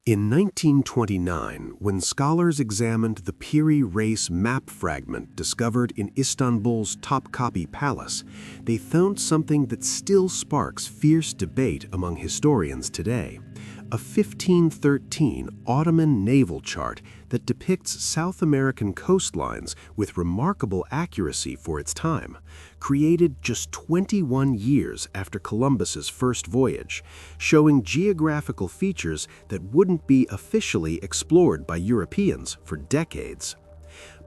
In 1929, when scholars examined the Piri Reis map fragment discovered in Istanbul's Topkapi Palace, they found something that still sparks fierce debate among historians today: a 1513 Ottoman naval chart that depicts South American coastlines with remarkable accuracy for its time, created just 21 years after Columbus's first voyage, showing geographical features that wouldn't be officially explored by Europeans for decades.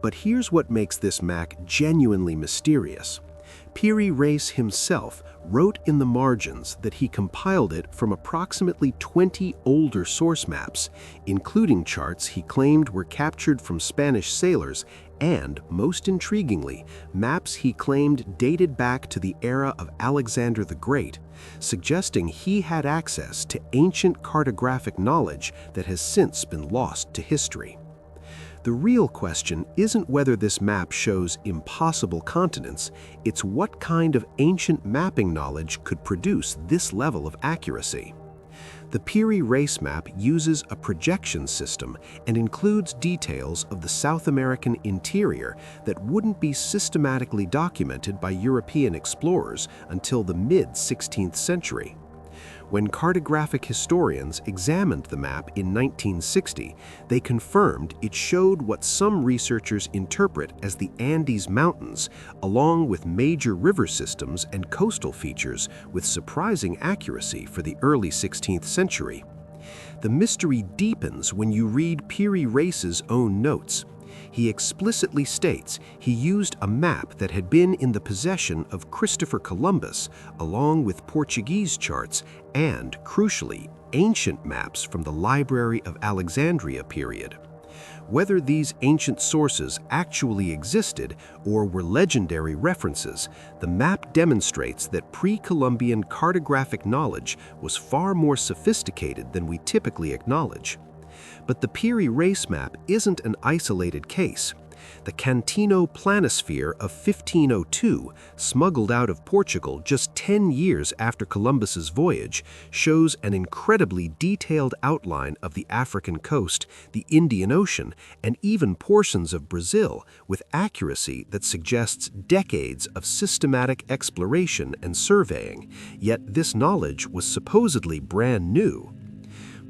But here's what makes this map genuinely mysterious. Piri Reis himself wrote in the margins that he compiled it from approximately 20 older source maps, including charts he claimed were captured from Spanish sailors and, most intriguingly, maps he claimed dated back to the era of Alexander the Great, suggesting he had access to ancient cartographic knowledge that has since been lost to history. The real question isn't whether this map shows impossible continents, it's what kind of ancient mapping knowledge could produce this level of accuracy. The Piri Reis map uses a projection system and includes details of the South American interior that wouldn't be systematically documented by European explorers until the mid-16th century. When cartographic historians examined the map in 1960, they confirmed it showed what some researchers interpret as the Andes Mountains, along with major river systems and coastal features with surprising accuracy for the early 16th century. The mystery deepens when you read Piri Reis's own notes. He explicitly states he used a map that had been in the possession of Christopher Columbus, along with Portuguese charts and, crucially, ancient maps from the Library of Alexandria period. Whether these ancient sources actually existed or were legendary references, the map demonstrates that pre-Columbian cartographic knowledge was far more sophisticated than we typically acknowledge. But the Piri Reis map isn't an isolated case. The Cantino planisphere of 1502, smuggled out of Portugal just 10 years after Columbus's voyage, shows an incredibly detailed outline of the African coast, the Indian Ocean, and even portions of Brazil, with accuracy that suggests decades of systematic exploration and surveying, yet this knowledge was supposedly brand new.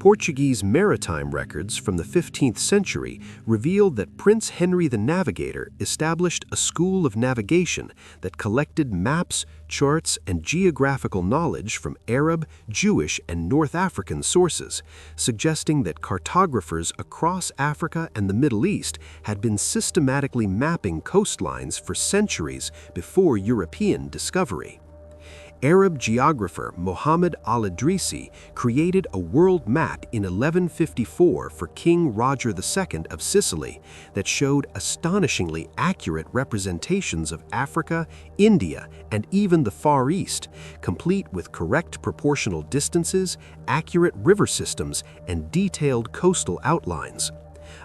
Portuguese maritime records from the 15th century revealed that Prince Henry the Navigator established a school of navigation that collected maps, charts, and geographical knowledge from Arab, Jewish, and North African sources, suggesting that cartographers across Africa and the Middle East had been systematically mapping coastlines for centuries before European discovery. Arab geographer Mohammed al-Idrisi created a world map in 1154 for King Roger II of Sicily that showed astonishingly accurate representations of Africa, India, and even the Far East, complete with correct proportional distances, accurate river systems, and detailed coastal outlines.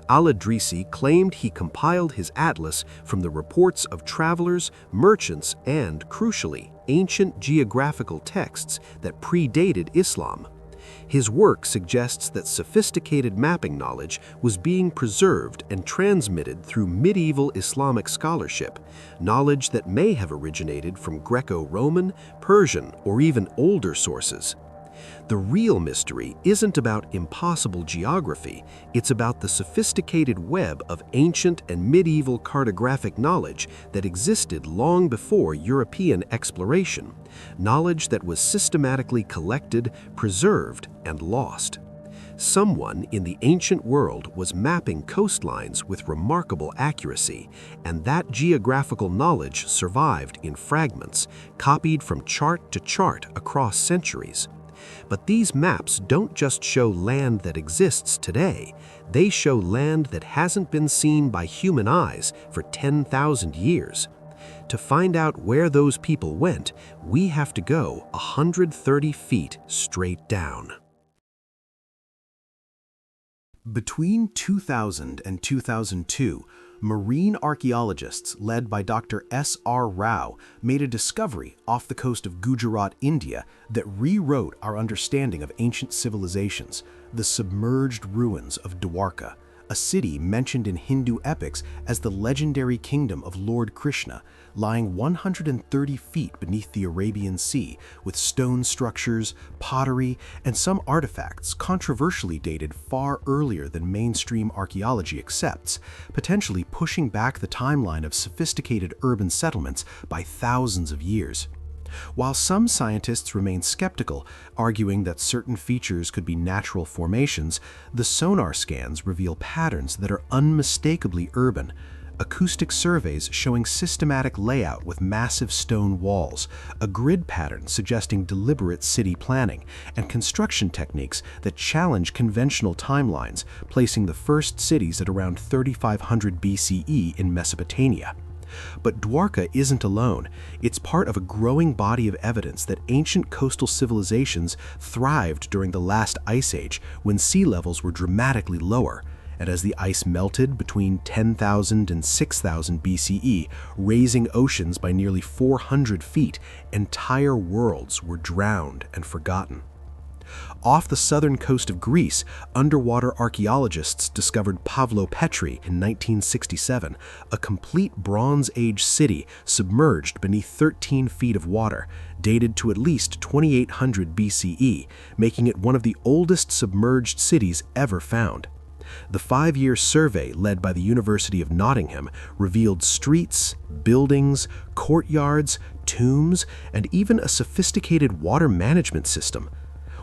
Al-Idrisi claimed he compiled his atlas from the reports of travelers, merchants, and, crucially, ancient geographical texts that predated Islam. His work suggests that sophisticated mapping knowledge was being preserved and transmitted through medieval Islamic scholarship, knowledge that may have originated from Greco-Roman, Persian, or even older sources. The real mystery isn't about impossible geography, it's about the sophisticated web of ancient and medieval cartographic knowledge that existed long before European exploration, knowledge that was systematically collected, preserved, and lost. Someone in the ancient world was mapping coastlines with remarkable accuracy, and that geographical knowledge survived in fragments, copied from chart to chart across centuries. But these maps don't just show land that exists today, they show land that hasn't been seen by human eyes for 10,000 years. To find out where those people went, we have to go 130 feet straight down. Between 2000 and 2002, Marine archaeologists led by Dr. S.R. Rao made a discovery off the coast of Gujarat, India, that rewrote our understanding of ancient civilizations: the submerged ruins of Dwarka, a city mentioned in Hindu epics as the legendary kingdom of Lord Krishna, lying 130 feet beneath the Arabian Sea, with stone structures, pottery, and some artifacts controversially dated far earlier than mainstream archaeology accepts, potentially pushing back the timeline of sophisticated urban settlements by thousands of years. While some scientists remain skeptical, arguing that certain features could be natural formations, the sonar scans reveal patterns that are unmistakably urban. Acoustic surveys showing systematic layout with massive stone walls, a grid pattern suggesting deliberate city planning, and construction techniques that challenge conventional timelines, placing the first cities at around 3500 BCE in Mesopotamia. But Dwarka isn't alone. It's part of a growing body of evidence that ancient coastal civilizations thrived during the last ice age, when sea levels were dramatically lower. And as the ice melted between 10,000 and 6,000 BCE, raising oceans by nearly 400 feet, entire worlds were drowned and forgotten. Off the southern coast of Greece, underwater archaeologists discovered Pavlopetri in 1967, a complete Bronze Age city submerged beneath 13 feet of water, dated to at least 2800 BCE, making it one of the oldest submerged cities ever found. The 5-year survey led by the University of Nottingham revealed streets, buildings, courtyards, tombs, and even a sophisticated water management system.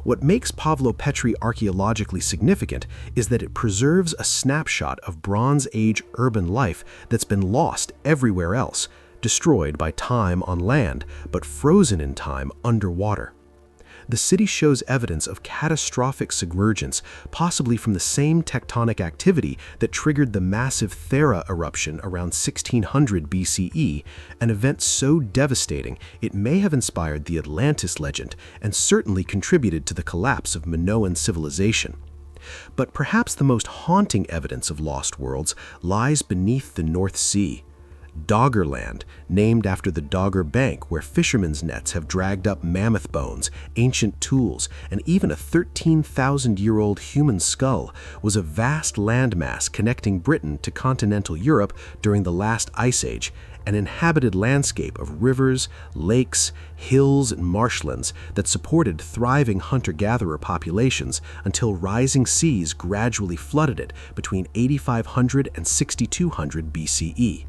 What makes Pavlopetri archaeologically significant is that it preserves a snapshot of Bronze Age urban life that's been lost everywhere else, destroyed by time on land, but frozen in time underwater. The city shows evidence of catastrophic submergence, possibly from the same tectonic activity that triggered the massive Thera eruption around 1600 BCE, an event so devastating it may have inspired the Atlantis legend and certainly contributed to the collapse of Minoan civilization. But perhaps the most haunting evidence of lost worlds lies beneath the North Sea. Doggerland, named after the Dogger Bank where fishermen's nets have dragged up mammoth bones, ancient tools, and even a 13,000-year-old human skull, was a vast landmass connecting Britain to continental Europe during the last ice age, an inhabited landscape of rivers, lakes, hills, and marshlands that supported thriving hunter-gatherer populations until rising seas gradually flooded it between 8500 and 6200 BCE.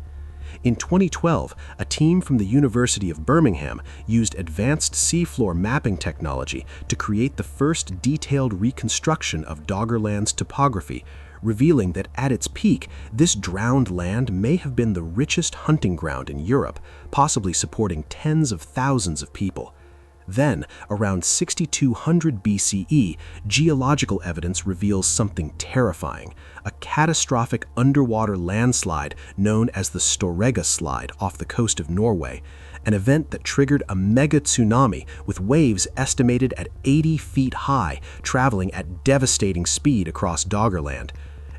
In 2012, a team from the University of Birmingham used advanced seafloor mapping technology to create the first detailed reconstruction of Doggerland's topography, revealing that at its peak, this drowned land may have been the richest hunting ground in Europe, possibly supporting tens of thousands of people. Then, around 6200 BCE, geological evidence reveals something terrifying: a catastrophic underwater landslide known as the Storegga Slide off the coast of Norway, an event that triggered a mega tsunami with waves estimated at 80 feet high, traveling at devastating speed across Doggerland.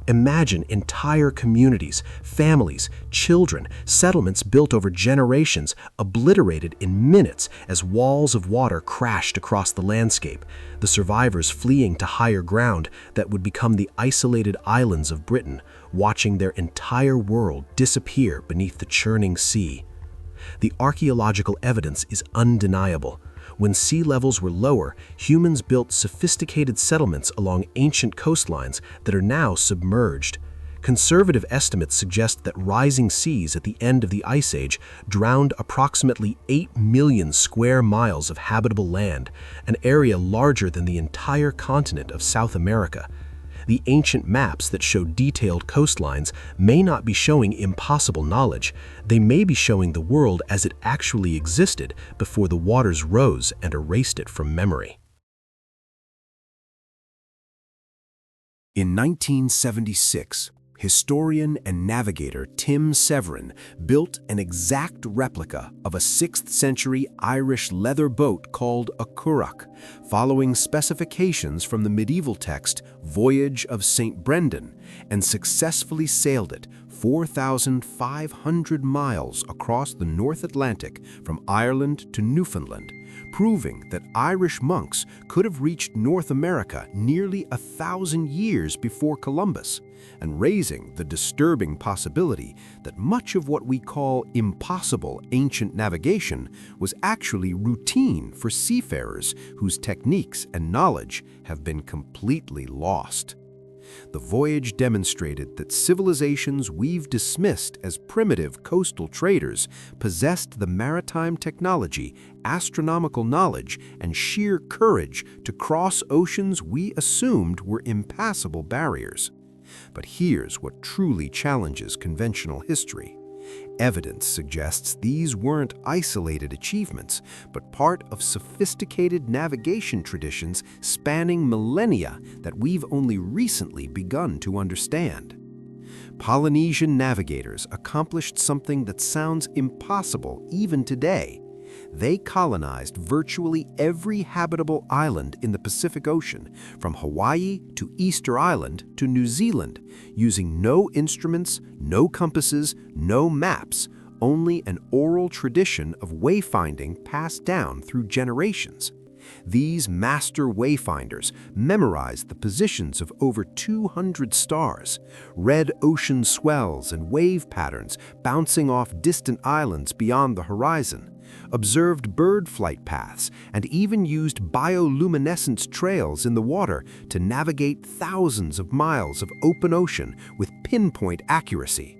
Imagine entire communities, families, children, settlements built over generations, obliterated in minutes as walls of water crashed across the landscape, the survivors fleeing to higher ground that would become the isolated islands of Britain, watching their entire world disappear beneath the churning sea. The archaeological evidence is undeniable. When sea levels were lower, humans built sophisticated settlements along ancient coastlines that are now submerged. Conservative estimates suggest that rising seas at the end of the Ice Age drowned approximately 8 million square miles of habitable land, an area larger than the entire continent of South America. The ancient maps that show detailed coastlines may not be showing impossible knowledge. They may be showing the world as it actually existed before the waters rose and erased it from memory. In 1976, historian and navigator Tim Severin built an exact replica of a 6th century Irish leather boat called a currach, following specifications from the medieval text Voyage of St. Brendan, and successfully sailed it 4,500 miles across the North Atlantic from Ireland to Newfoundland, proving that Irish monks could have reached North America nearly 1,000 years before Columbus, and raising the disturbing possibility that much of what we call impossible ancient navigation was actually routine for seafarers whose techniques and knowledge have been completely lost. The voyage demonstrated that civilizations we've dismissed as primitive coastal traders possessed the maritime technology, astronomical knowledge, and sheer courage to cross oceans we assumed were impassable barriers. But here's what truly challenges conventional history. Evidence suggests these weren't isolated achievements, but part of sophisticated navigation traditions spanning millennia that we've only recently begun to understand. Polynesian navigators accomplished something that sounds impossible even today. They colonized virtually every habitable island in the Pacific Ocean, from Hawaii to Easter Island to New Zealand, using no instruments, no compasses, no maps, only an oral tradition of wayfinding passed down through generations. These master wayfinders memorized the positions of over 200 stars, read ocean swells and wave patterns bouncing off distant islands beyond the horizon, observed bird flight paths, and even used bioluminescence trails in the water to navigate thousands of miles of open ocean with pinpoint accuracy.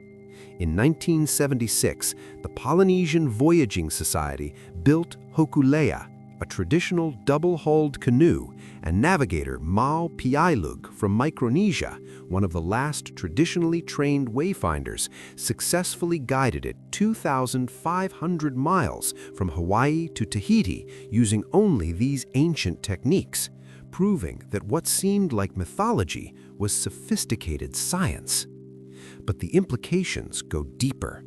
In 1976, the Polynesian Voyaging Society built Hokulea, a traditional double-hulled canoe, and navigator Mau Piailug from Micronesia, one of the last traditionally trained wayfinders, successfully guided it 2,500 miles from Hawaii to Tahiti using only these ancient techniques, proving that what seemed like mythology was sophisticated science. But the implications go deeper.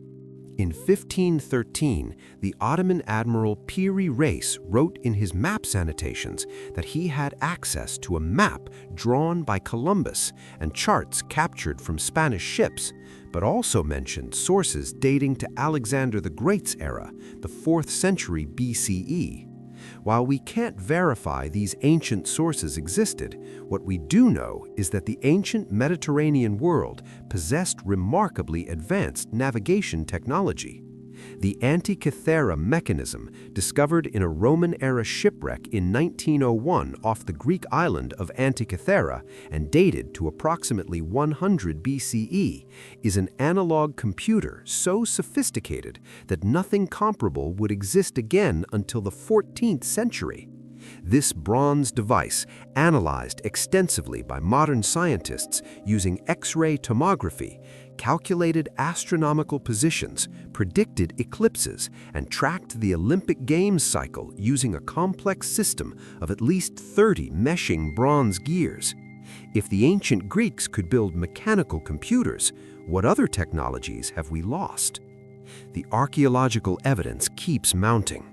In 1513, the Ottoman admiral Piri Reis wrote in his map's annotations that he had access to a map drawn by Columbus and charts captured from Spanish ships, but also mentioned sources dating to Alexander the Great's era, the 4th century BCE. While we can't verify these ancient sources existed, what we do know is that the ancient Mediterranean world possessed remarkably advanced navigation technology. The Antikythera mechanism, discovered in a Roman-era shipwreck in 1901 off the Greek island of Antikythera and dated to approximately 100 BCE, is an analog computer so sophisticated that nothing comparable would exist again until the 14th century. This bronze device, analyzed extensively by modern scientists using X-ray tomography, calculated astronomical positions, predicted eclipses, and tracked the Olympic Games cycle using a complex system of at least 30 meshing bronze gears. If the ancient Greeks could build mechanical computers, what other technologies have we lost? The archaeological evidence keeps mounting.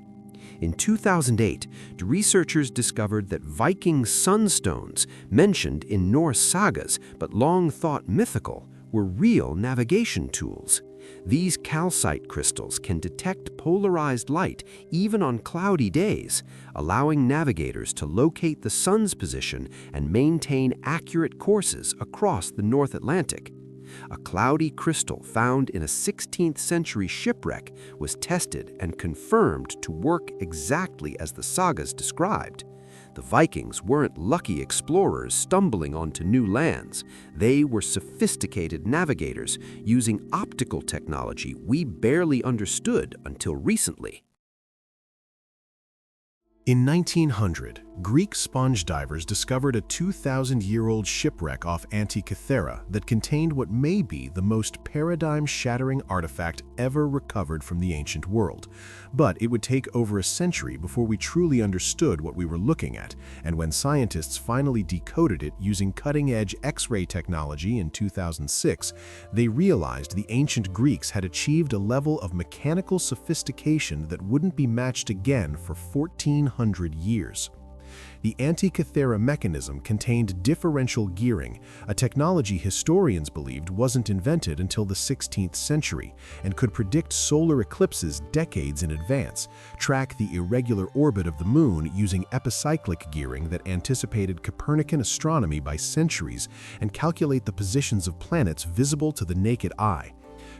In 2008, researchers discovered that Viking sunstones, mentioned in Norse sagas but long thought mythical, were real navigation tools. These calcite crystals can detect polarized light even on cloudy days, allowing navigators to locate the sun's position and maintain accurate courses across the North Atlantic. A cloudy crystal found in a 16th century shipwreck was tested and confirmed to work exactly as the sagas described. The Vikings weren't lucky explorers stumbling onto new lands. They were sophisticated navigators using optical technology we barely understood until recently. In 1900, Greek sponge divers discovered a 2,000-year-old shipwreck off Antikythera that contained what may be the most paradigm-shattering artifact ever recovered from the ancient world. But it would take over a century before we truly understood what we were looking at, and when scientists finally decoded it using cutting-edge X-ray technology in 2006, they realized the ancient Greeks had achieved a level of mechanical sophistication that wouldn't be matched again for 1,400 years. The Antikythera mechanism contained differential gearing, a technology historians believed wasn't invented until the 16th century, and could predict solar eclipses decades in advance, track the irregular orbit of the moon using epicyclic gearing that anticipated Copernican astronomy by centuries, and calculate the positions of planets visible to the naked eye.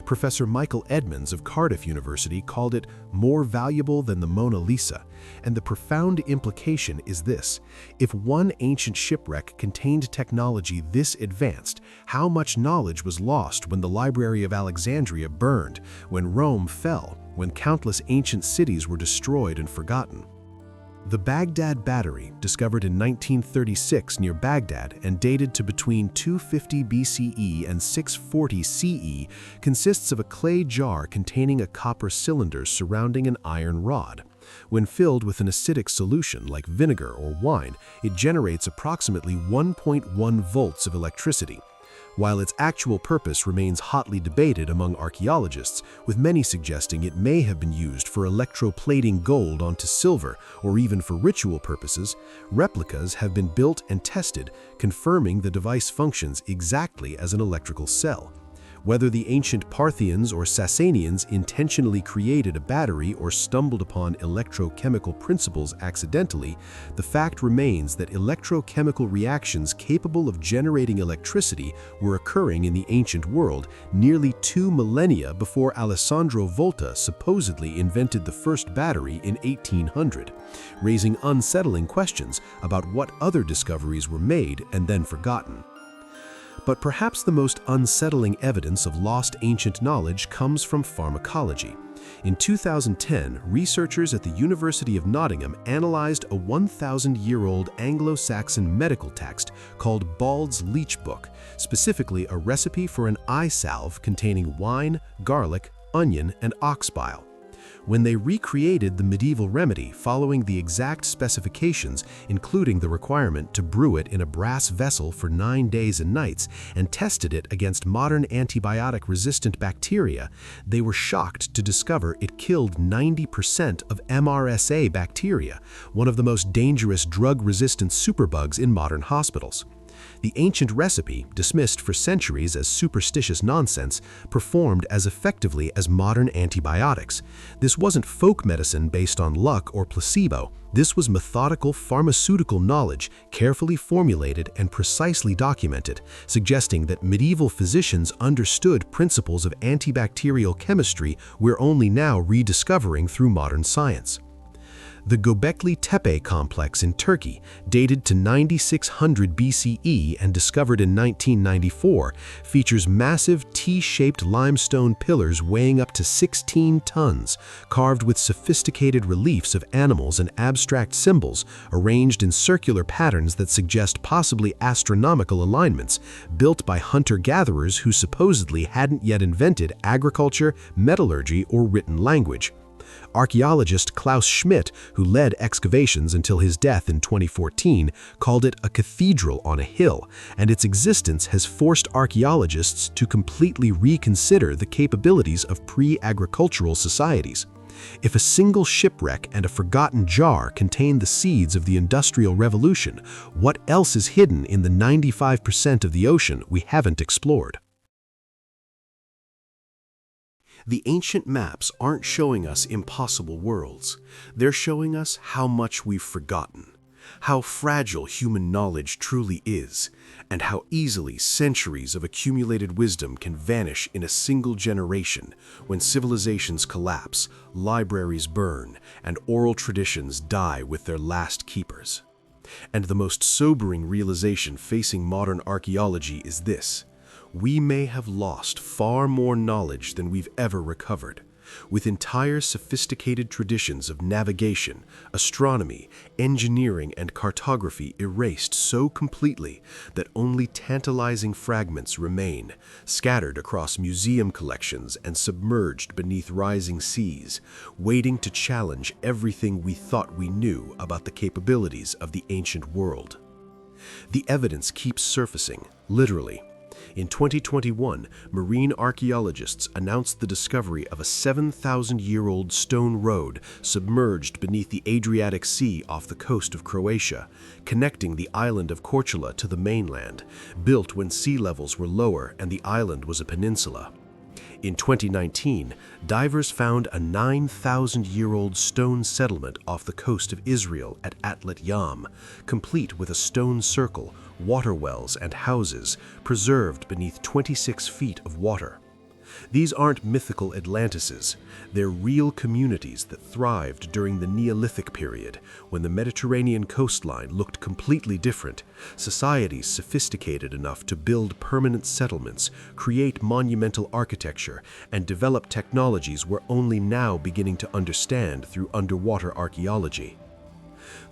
Professor Michael Edmonds of Cardiff University called it more valuable than the Mona Lisa, and the profound implication is this: if one ancient shipwreck contained technology this advanced, how much knowledge was lost when the Library of Alexandria burned, when Rome fell, when countless ancient cities were destroyed and forgotten? The Baghdad Battery, discovered in 1936 near Baghdad and dated to between 250 BCE and 640 CE, consists of a clay jar containing a copper cylinder surrounding an iron rod. When filled with an acidic solution like vinegar or wine, it generates approximately 1.1 volts of electricity. While its actual purpose remains hotly debated among archaeologists, with many suggesting it may have been used for electroplating gold onto silver or even for ritual purposes, replicas have been built and tested, confirming the device functions exactly as an electrical cell. Whether the ancient Parthians or Sasanians intentionally created a battery or stumbled upon electrochemical principles accidentally, the fact remains that electrochemical reactions capable of generating electricity were occurring in the ancient world nearly 2 millennia before Alessandro Volta supposedly invented the first battery in 1800, raising unsettling questions about what other discoveries were made and then forgotten. But perhaps the most unsettling evidence of lost ancient knowledge comes from pharmacology. In 2010, researchers at the University of Nottingham analyzed a 1,000-year-old Anglo-Saxon medical text called Bald's Leech Book, specifically a recipe for an eye salve containing wine, garlic, onion, and ox bile. When they recreated the medieval remedy following the exact specifications, including the requirement to brew it in a brass vessel for 9 days and nights, and tested it against modern antibiotic-resistant bacteria, they were shocked to discover it killed 90% of MRSA bacteria, one of the most dangerous drug-resistant superbugs in modern hospitals. The ancient recipe, dismissed for centuries as superstitious nonsense, performed as effectively as modern antibiotics. This wasn't folk medicine based on luck or placebo. This was methodical pharmaceutical knowledge, carefully formulated and precisely documented, suggesting that medieval physicians understood principles of antibacterial chemistry we're only now rediscovering through modern science. The Göbekli Tepe complex in Turkey, dated to 9600 BCE and discovered in 1994, features massive T-shaped limestone pillars weighing up to 16 tons, carved with sophisticated reliefs of animals and abstract symbols, arranged in circular patterns that suggest possibly astronomical alignments, built by hunter-gatherers who supposedly hadn't yet invented agriculture, metallurgy, or written language. Archaeologist Klaus Schmidt, who led excavations until his death in 2014, called it a cathedral on a hill, and its existence has forced archaeologists to completely reconsider the capabilities of pre-agricultural societies. If a single shipwreck and a forgotten jar contain the seeds of the Industrial Revolution, what else is hidden in the 95% of the ocean we haven't explored? The ancient maps aren't showing us impossible worlds. They're showing us how much we've forgotten, how fragile human knowledge truly is, and how easily centuries of accumulated wisdom can vanish in a single generation when civilizations collapse, libraries burn, and oral traditions die with their last keepers. And the most sobering realization facing modern archaeology is this: we may have lost far more knowledge than we've ever recovered, with entire sophisticated traditions of navigation, astronomy, engineering, and cartography erased so completely that only tantalizing fragments remain, scattered across museum collections and submerged beneath rising seas, waiting to challenge everything we thought we knew about the capabilities of the ancient world. The evidence keeps surfacing, literally, In 2021, marine archaeologists announced the discovery of a 7,000-year-old stone road submerged beneath the Adriatic Sea off the coast of Croatia, connecting the island of Korčula to the mainland, built when sea levels were lower and the island was a peninsula. In 2019, divers found a 9,000-year-old stone settlement off the coast of Israel at Atlat Yam, complete with a stone circle, water wells, and houses preserved beneath 26 feet of water. These aren't mythical Atlantises, they're real communities that thrived during the Neolithic period, when the Mediterranean coastline looked completely different, societies sophisticated enough to build permanent settlements, create monumental architecture, and develop technologies we're only now beginning to understand through underwater archaeology.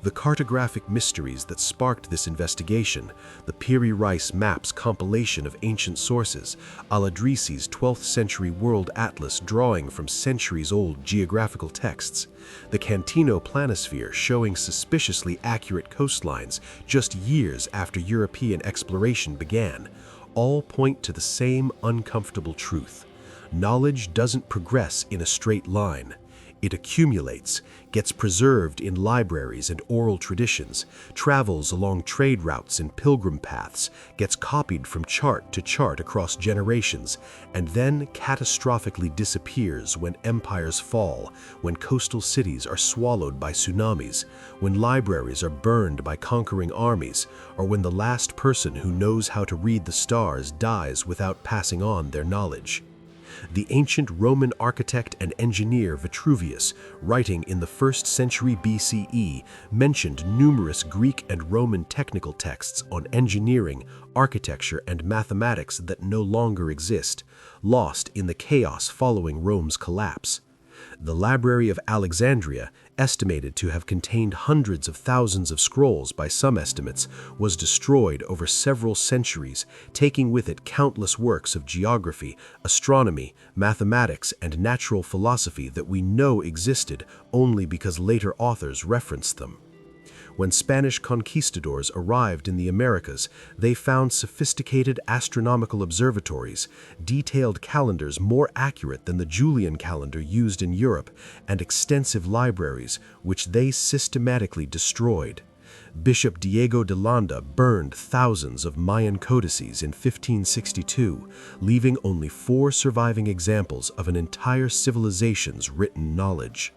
The cartographic mysteries that sparked this investigation, the Piri Reis maps compilation of ancient sources, Al-Idrisi's 12th century world atlas drawing from centuries-old geographical texts, the Cantino planisphere showing suspiciously accurate coastlines just years after European exploration began, all point to the same uncomfortable truth. Knowledge doesn't progress in a straight line. It accumulates, gets preserved in libraries and oral traditions, travels along trade routes and pilgrim paths, gets copied from chart to chart across generations, and then catastrophically disappears when empires fall, when coastal cities are swallowed by tsunamis, when libraries are burned by conquering armies, or when the last person who knows how to read the stars dies without passing on their knowledge. The ancient Roman architect and engineer Vitruvius, writing in the 1st century BCE, mentioned numerous Greek and Roman technical texts on engineering, architecture, and mathematics that no longer exist, lost in the chaos following Rome's collapse. The Library of Alexandria, estimated to have contained hundreds of thousands of scrolls by some estimates, was destroyed over several centuries, taking with it countless works of geography, astronomy, mathematics, and natural philosophy that we know existed only because later authors referenced them. When Spanish conquistadors arrived in the Americas, they found sophisticated astronomical observatories, detailed calendars more accurate than the Julian calendar used in Europe, and extensive libraries, which they systematically destroyed. Bishop Diego de Landa burned thousands of Mayan codices in 1562, leaving only 4 surviving examples of an entire civilization's written knowledge.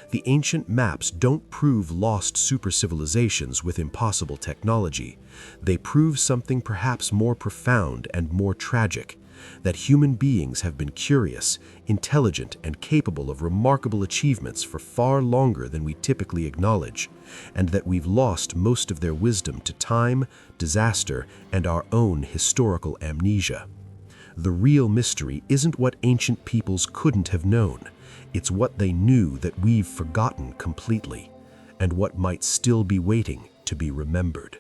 The ancient maps don't prove lost super-civilizations with impossible technology. They prove something perhaps more profound and more tragic, that human beings have been curious, intelligent, and capable of remarkable achievements for far longer than we typically acknowledge, and that we've lost most of their wisdom to time, disaster, and our own historical amnesia. The real mystery isn't what ancient peoples couldn't have known. It's what they knew that we've forgotten completely, and what might still be waiting to be remembered.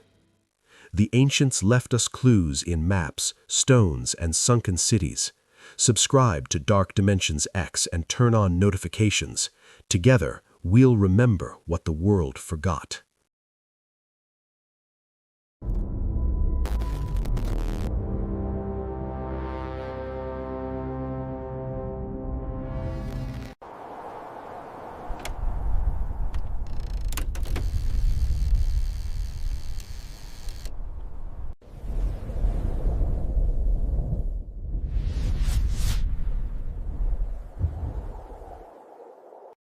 The ancients left us clues in maps, stones, and sunken cities. Subscribe to Dark Dimensions X and turn on notifications. Together, we'll remember what the world forgot.